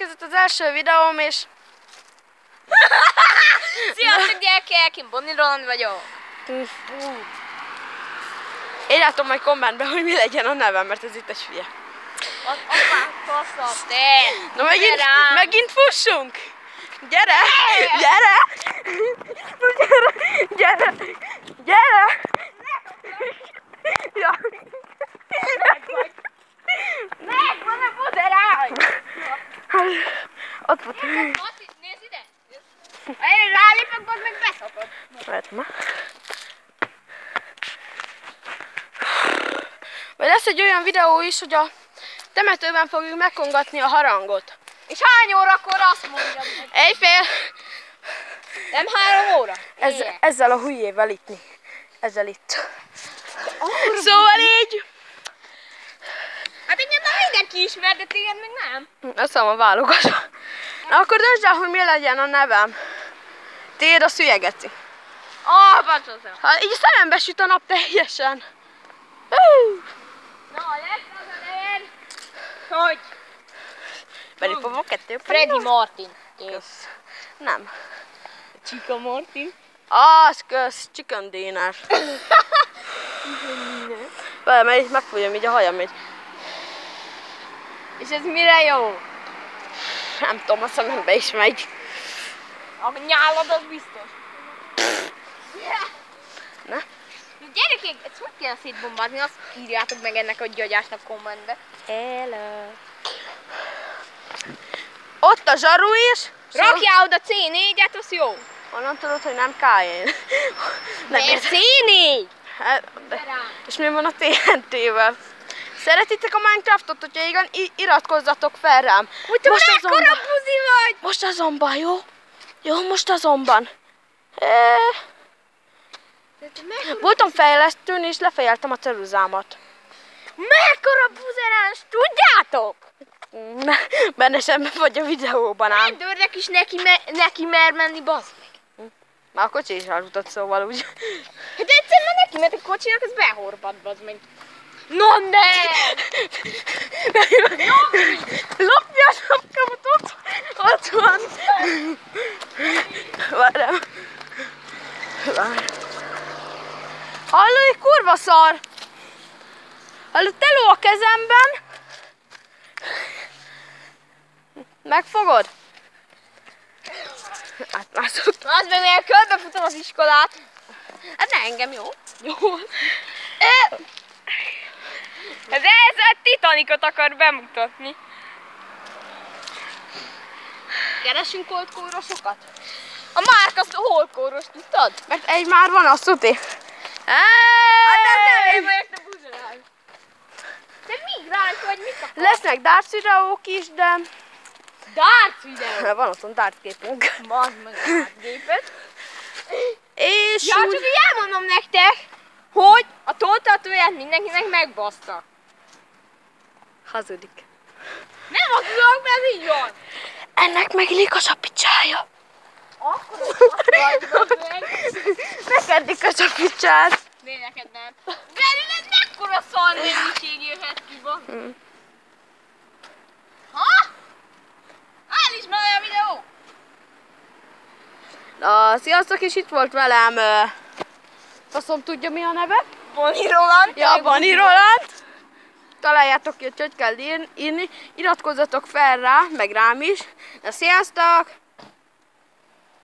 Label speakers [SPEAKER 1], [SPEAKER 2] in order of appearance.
[SPEAKER 1] elkezdett az első videóm, és...
[SPEAKER 2] Sziasztok gyerekek, én Bonnie Roland vagyok.
[SPEAKER 1] Írjátok majd kommentbe, hogy mi legyen a nevem, mert ez itt egy hülye.
[SPEAKER 2] Az apám faszom, te!
[SPEAKER 1] Na megint fussunk! Gyere! Gyere! Gyere! Gyere! Gyere! Ja.
[SPEAKER 2] Megvan a buderány!
[SPEAKER 1] Ott volt.
[SPEAKER 2] Mati, nézd ide! Ha én rálépek, az meg beszakad.
[SPEAKER 1] Várj már. Vagy lesz egy olyan videó is, hogy a temetőben fogjuk megkongatni a harangot.
[SPEAKER 2] És hány órakor azt mondja meg?
[SPEAKER 1] Éjfél.
[SPEAKER 2] Nem 3 óra?
[SPEAKER 1] Ezzel a hülyével itt. Ezzel itt. Szóval így.
[SPEAKER 2] Hát engem nem mindenki ismer, de téged még nem.
[SPEAKER 1] Ezt a válogatva. Na akkor döntsd el, hogy mi legyen a nevem. Tiéd a szülyegeci.
[SPEAKER 2] Bacsozzam.
[SPEAKER 1] Ha így szemembe süt a nap teljesen.
[SPEAKER 2] Na, lesz az a neved, hogy
[SPEAKER 1] Belépom 2.
[SPEAKER 2] Freddy Martin.
[SPEAKER 1] Kösz. Nem.
[SPEAKER 2] Csika Martin.
[SPEAKER 1] Az kösz, chicken dinner. Várj, mert itt megfújom így a hajam így.
[SPEAKER 2] És ez mire jó?
[SPEAKER 1] Nem tudom, a szemembe is megy.
[SPEAKER 2] A nyálad az biztos.
[SPEAKER 1] Ne?
[SPEAKER 2] Gyerekek, ezt hogy kell szétbombázni? Azt írjátok meg ennek a gyagyásnak kommentbe.
[SPEAKER 1] Hello. Ott a zsaru is.
[SPEAKER 2] Rakjál oda C4-et, az jó.
[SPEAKER 1] Honnan tudod, hogy nem K-én?
[SPEAKER 2] Miért C4?
[SPEAKER 1] És mi van a TNT-vel? Szeretitek a Minecraftot? Hogyha igen, iratkozzatok fel rám.
[SPEAKER 2] Úgy tudom, mekkora buzi vagy!
[SPEAKER 1] Most azonban, jó? Jó, most azonban. Voltam fejlesztőn és lefejeltem a ceruzámat.
[SPEAKER 2] Mekkora buzeráns, tudjátok?
[SPEAKER 1] Benne sem vagy a videóban ám.
[SPEAKER 2] Rendőrnek is neki mer menni, bazd meg.
[SPEAKER 1] Már a kocsi is eljutott, szóval úgy.
[SPEAKER 2] Hát egyszerűen neki ment a kocsinak, ez behorpad, bazd meg. No ne!
[SPEAKER 1] Lopja a sapkámat, ott van. Várjál. Hallod, egy kurva szar. Hallod, teló a kezemben. Megfogod? Átmászott.
[SPEAKER 2] Az meg mivel körbefutom az iskolát.
[SPEAKER 1] Hát ne engem, jó? Jó.
[SPEAKER 2] Ez a Titanicot akar bemutatni.
[SPEAKER 1] Keresünk holdkórosokat?
[SPEAKER 2] A Márk azt holdkóros, tudtad?
[SPEAKER 1] Mert egy már van a szuti.
[SPEAKER 2] Hát ez nem én vagyok, te buzerány. Te migráns vagy, mit akarsz?
[SPEAKER 1] Lesznek darts videók is, de...
[SPEAKER 2] Darts videó?
[SPEAKER 1] Van otthon darts képünk.
[SPEAKER 2] Bazd meg a darts gépet.
[SPEAKER 1] És
[SPEAKER 2] Ja, csak így elmondom nektek, hogy a tolltartóját mindenkinek megbaszta.
[SPEAKER 1] Hazudik.
[SPEAKER 2] Nem hazudok, mert ez így van.
[SPEAKER 1] Ennek megillik a sapicsája.
[SPEAKER 2] Akkor az meg.
[SPEAKER 1] Neked dik a sapicsád.
[SPEAKER 2] De neked nem. Belőled mekkora szarmérűség jöhet ki, bazd. Ha? Állítsd már a videó!
[SPEAKER 1] Na, sziasztok, és itt volt velem... Faszom tudja mi a neve?
[SPEAKER 2] Bonnie Roland.
[SPEAKER 1] Ja, Bonnie Roland. Találjátok ki, hogy kell írni. Iratkozzatok fel rá, meg rám is. Na, sziasztok!